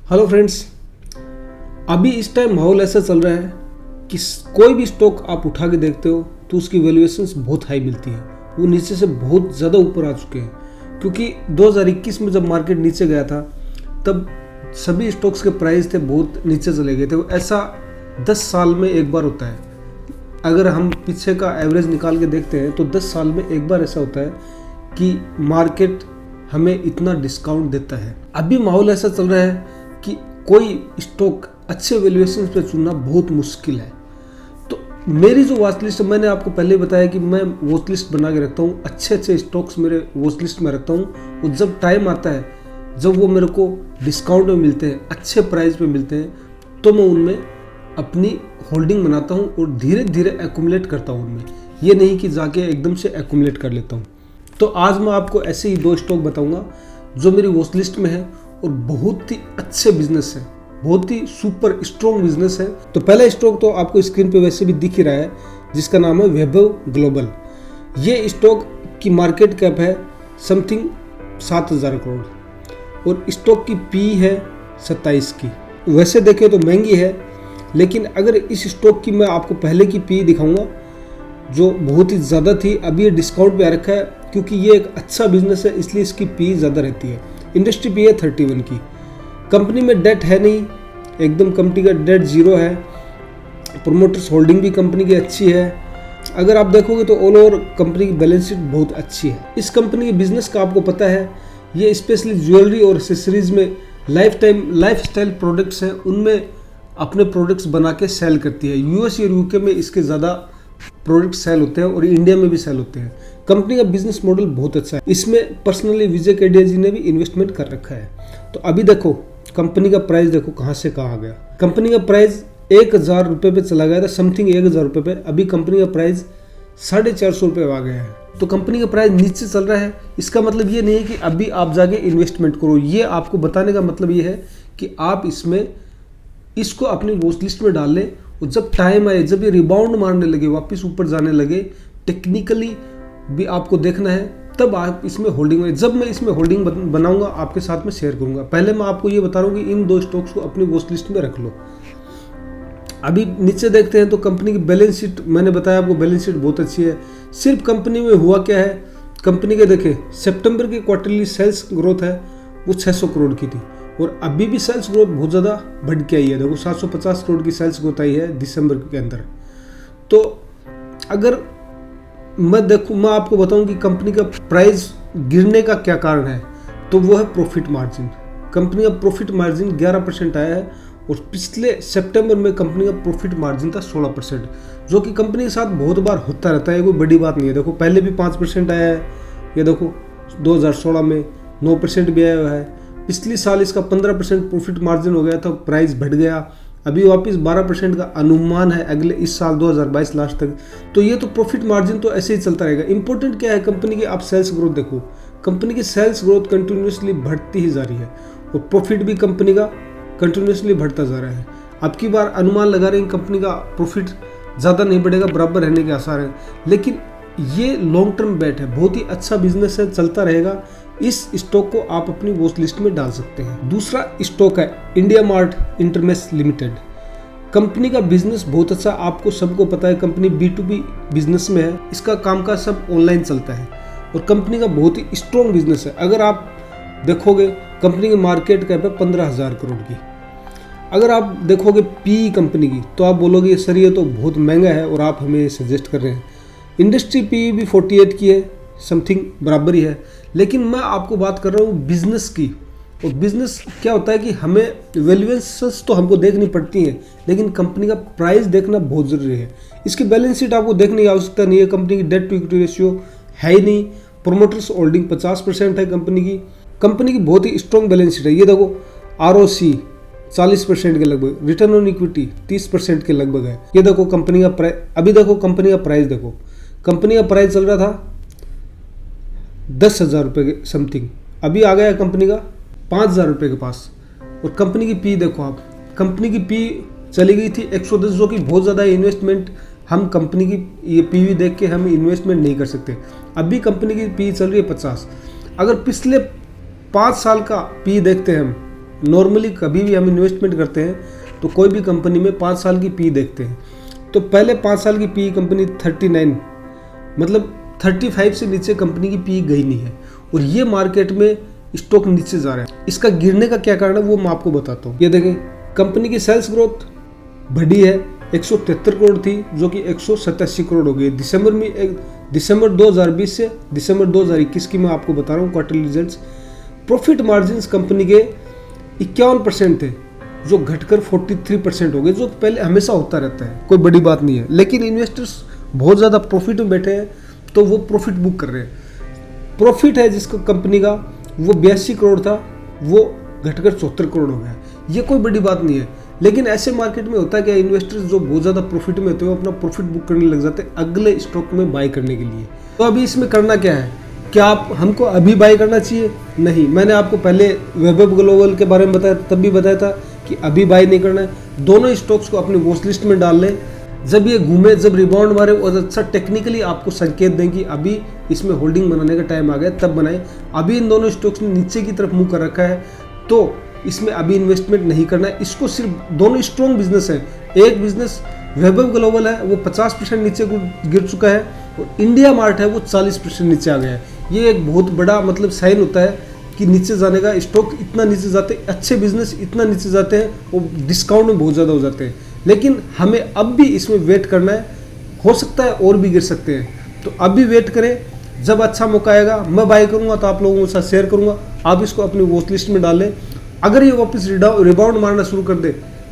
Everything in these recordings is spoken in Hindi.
हेलो फ्रेंड्स, अभी इस टाइम माहौल ऐसा चल रहा है कि कोई भी स्टॉक आप उठा के देखते हो तो उसकी वैल्यूएशंस बहुत हाई मिलती है। वो नीचे से बहुत ज़्यादा ऊपर आ चुके हैं, क्योंकि 2021 में जब मार्केट नीचे गया था तब सभी स्टॉक्स के प्राइस थे बहुत नीचे चले गए थे। ऐसा 10 साल में एक बार होता है। अगर हम पीछे का एवरेज निकाल के देखते हैं तो 10 साल में एक बार ऐसा होता है कि मार्केट हमें इतना डिस्काउंट देता है। अभी माहौल ऐसा चल रहा है कि कोई स्टॉक अच्छे वैल्यूएशन पे चुनना बहुत मुश्किल है। तो मेरी जो वॉच लिस्ट है, मैंने आपको पहले बताया कि मैं वॉच लिस्ट बना के रखता हूँ, अच्छे स्टॉक्स मेरे वॉच लिस्ट में रखता हूँ। और जब टाइम आता है, जब वो मेरे को डिस्काउंट में मिलते हैं, अच्छे प्राइस पे मिलते हैं, तो मैं उनमें अपनी होल्डिंग बनाता हूँ और धीरे धीरे एक्यूमुलेट करता हूँ उनमें। ये नहीं कि जाके एकदम से एक्यूमुलेट कर लेता हूँ। तो आज मैं आपको ऐसे ही 2 स्टॉक बताऊँगा जो मेरी वॉच लिस्ट में है और बहुत ही अच्छे बिजनेस है, बहुत ही सुपर स्ट्रॉन्ग बिजनेस है। तो पहला स्टॉक तो आपको स्क्रीन पे वैसे भी दिख ही रहा है, जिसका नाम है वैभव ग्लोबल। ये स्टॉक की मार्केट कैप है समथिंग 7,000 करोड़ और स्टॉक की पी है 27 की। वैसे देखें तो महंगी है, लेकिन अगर इस स्टॉक की मैं आपको पहले की पी दिखाऊंगा जो बहुत ही ज़्यादा थी, अभी ये डिस्काउंट पे आ रखा है क्योंकि ये एक अच्छा बिजनेस है, इसलिए इसकी पी ज़्यादा रहती है। इंडस्ट्री पी है 31 की। कंपनी में डेट है नहीं, एकदम कंपनी का डेट 0 है। प्रोमोटर्स होल्डिंग भी कंपनी की अच्छी है। अगर आप देखोगे तो ऑल ओवर कंपनी की बैलेंस शीट बहुत अच्छी है। इस कंपनी के बिजनेस का आपको पता है, ये स्पेशली ज्वेलरी और एक्सेसरीज में लाइफस्टाइल प्रोडक्ट्स हैं, उनमें अपने प्रोडक्ट्स बना के सेल करती है। यूएस और यूके में इसके ज़्यादा प्रोडक्ट सेल होते हैं और इंडिया में भी सेल होते हैं। कंपनी का बिजनेस मॉडल बहुत अच्छा है। इसमें पर्सनली विजय केडिया जी ने भी इन्वेस्टमेंट कर रखा है। तो अभी देखो कंपनी का प्राइस, देखो कहाँ से कहाँ आ गया। कंपनी का प्राइस 1,000 रुपये पे चला गया था, समथिंग 1,000 रुपये पे। अभी कंपनी का प्राइस 450 रुपये आ गया है। तो कंपनी का प्राइस नीचे चल रहा है। इसका मतलब ये नहीं है कि अभी आप जाके इन्वेस्टमेंट करो। ये आपको बताने का मतलब ये है कि आप इसको अपनी वॉच लिस्ट में डाल लें और जब टाइम आए, जब ये रिबाउंड मारने लगे, वापस ऊपर जाने लगे, टेक्निकली भी आपको देखना है, तब आप इसमें होल्डिंग में, जब मैं इसमें होल्डिंग बनाऊंगा आपके साथ में शेयर करूंगा। पहले मैं आपको ये बता रहा हूँ कि इन 2 स्टॉक्स को अपनी वॉच लिस्ट में रख लो। अभी नीचे देखते हैं तो कंपनी की बैलेंस शीट, मैंने बताया आपको बैलेंस शीट बहुत अच्छी है। सिर्फ कंपनी में हुआ क्या है, कंपनी के देखें सितंबर की क्वार्टरली सेल्स ग्रोथ है वो 600 करोड़ की थी और अभी भी सेल्स ग्रोथ बहुत ज़्यादा बढ़ के आई है। देखो 750 करोड़ की सेल्स ग्रोथ आई है दिसंबर के अंदर। तो अगर मैं आपको बताऊं कि कंपनी का प्राइस गिरने का क्या कारण है, तो वो है प्रॉफिट मार्जिन। कंपनी का प्रॉफिट मार्जिन 11% आया है और पिछले सितंबर में कंपनी का प्रॉफिट मार्जिन था 16%, जो कि कंपनी के साथ बहुत बार होता रहता है, कोई बड़ी बात नहीं है। देखो पहले भी 5% आया है, ये देखो 2016 में 9% भी आया हुआ है। पिछले साल इसका 15% प्रॉफिट मार्जिन हो गया था, प्राइस बढ़ गया। अभी वापस 12% का अनुमान है अगले इस साल 2022 लास्ट तक। तो ये तो प्रॉफिट मार्जिन तो ऐसे ही चलता रहेगा। इंपॉर्टेंट क्या है कंपनी की, आप सेल्स ग्रोथ देखो, कंपनी की सेल्स ग्रोथ कंटिन्यूसली बढ़ती ही जा रही है और प्रॉफिट भी कंपनी का कंटिन्यूसली बढ़ता जा रहा है। अब की बार अनुमान लगा रहे हैं कंपनी का प्रॉफिट ज़्यादा नहीं बढ़ेगा, बराबर रहने के आसार हैं, लेकिन ये लॉन्ग टर्म बेट है, बहुत ही अच्छा बिजनेस है, चलता रहेगा। इस स्टॉक को आप अपनी वॉच लिस्ट में डाल सकते हैं। दूसरा स्टॉक है India mart Intermesh limited. Company का बिजनेस बहुत अच्छा, आपको सबको पता है कंपनी B2B बिजनेस में है, इसका कामकाज सब ऑनलाइन चलता है और कंपनी का बहुत ही स्ट्रॉन्ग बिजनेस है। अगर आप देखोगे कंपनी की मार्केट कैप है 15,000 करोड़ की। अगर आप देखोगे पी कंपनी की तो आप बोलोगे सर ये तो बहुत महंगा है और आप हमें सजेस्ट कर रहे हैं। इंडस्ट्री पी भी 48 की है, समथिंग बराबर ही है, लेकिन मैं आपको बात कर रहा हूँ बिजनेस की। और बिजनेस क्या होता है कि हमें वैल्यूएशंस तो हमको देखनी पड़ती हैं, लेकिन कंपनी का प्राइस देखना बहुत ज़रूरी है। इसकी बैलेंस शीट आपको देखने की आवश्यकता नहीं है। कंपनी की डेट टू इक्विटी रेशियो है ही नहीं। प्रोमोटर्स होल्डिंग 50% है कंपनी की। कंपनी की बहुत ही स्ट्रॉन्ग बैलेंस शीट है। ये देखो ROC 40% के लगभग, रिटर्न ऑन इक्विटी 30% के लगभग है। ये देखो कंपनी का प्राइस, अभी देखो कंपनी का प्राइस देखो, कंपनी का प्राइस चल रहा था 10,000 रुपये के समथिंग, अभी आ गया कंपनी का 5,000 रुपये के पास। और कंपनी की पी देखो आप, कंपनी की पी चली गई थी 110, जो कि बहुत ज़्यादा इन्वेस्टमेंट, हम कंपनी की ये पीवी देख के हम इन्वेस्टमेंट नहीं कर सकते। अभी कंपनी की पी चल रही है 50। अगर पिछले 5 साल का पी देखते हैं हम नॉर्मली कभी भी हम इन्वेस्टमेंट करते हैं तो कोई भी कंपनी में 5 साल की पी देखते हैं। तो पहले 5 साल की पी कंपनी 39 मतलब 35 से नीचे कंपनी की पी गई नहीं है, और ये मार्केट में स्टॉक नीचे जा रहा है। इसका गिरने का क्या कारण है वो मैं आपको बताता हूँ। ये देखें, कंपनी की सेल्स ग्रोथ बढ़ी है, 173 करोड़ थी जो कि 187 करोड़ हो गई दिसंबर 2020 से दिसंबर 2021 की मैं आपको बता रहा हूँ quarterly results. Profit margins company के 51% थे जो घटकर 43% हो गए, जो पहले हमेशा होता रहता है, कोई बड़ी बात नहीं है। लेकिन इन्वेस्टर्स बहुत ज़्यादा प्रॉफिट में बैठे हैं तो वो प्रॉफिट बुक कर रहे हैं। प्रॉफिट है जिसका कंपनी का वो 82 करोड़ था, वो घटकर 74 करोड़ हो गया। ये कोई बड़ी बात नहीं है, लेकिन ऐसे मार्केट में होता है क्या, इन्वेस्टर्स जो बहुत ज़्यादा प्रॉफिट में होते हैं वो अपना प्रॉफिट बुक करने लग जाते हैं अगले स्टॉक में बाय करने के लिए। तो अभी इसमें करना क्या है, क्या आप हमको अभी बाय करना चाहिए? नहीं, मैंने आपको पहले वैभव ग्लोबल के बारे में बताया, तब भी बताया था कि अभी बाय नहीं करना है। दोनों स्टॉक्स को अपनी वॉच लिस्ट में डाल लें, जब ये घूमे, जब रिबाउंड मारे और अच्छा टेक्निकली आपको संकेत दें कि अभी इसमें होल्डिंग बनाने का टाइम आ गया, तब बनाएं। अभी इन दोनों स्टॉक्स ने नीचे की तरफ मुंह कर रखा है तो इसमें अभी इन्वेस्टमेंट नहीं करना है। इसको सिर्फ दोनों स्ट्रॉन्ग बिजनेस है, एक बिजनेस वैभव ग्लोबल है वो 50% नीचे गिर चुका है, और इंडिया मार्ट है वो 40% नीचे आ गया है। ये एक बहुत बड़ा मतलब साइन होता है कि नीचे जाने का, स्टॉक इतना नीचे जाते हैं, अच्छे बिजनेस इतना नीचे जाते हैं, वो डिस्काउंट में बहुत ज़्यादा हो जाते हैं। लेकिन हमें अब भी इसमें वेट करना है, हो सकता है और भी गिर सकते हैं, तो अब भी वेट करें। जब अच्छा मौका आएगा मैं बाय करूंगा तो आप लोगों के साथ शेयर करूंगा, आप इसको अपनी वॉच लिस्ट में डालें। अगर ये वापस रिबाउंड मारना शुरू कर दे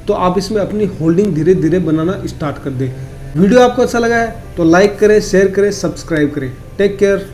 तो आप इसमें अपनी होल्डिंग धीरे धीरे बनाना स्टार्ट कर दें। वीडियो आपको अच्छा लगा है तो लाइक करें, शेयर करें, सब्सक्राइब करें। Take care.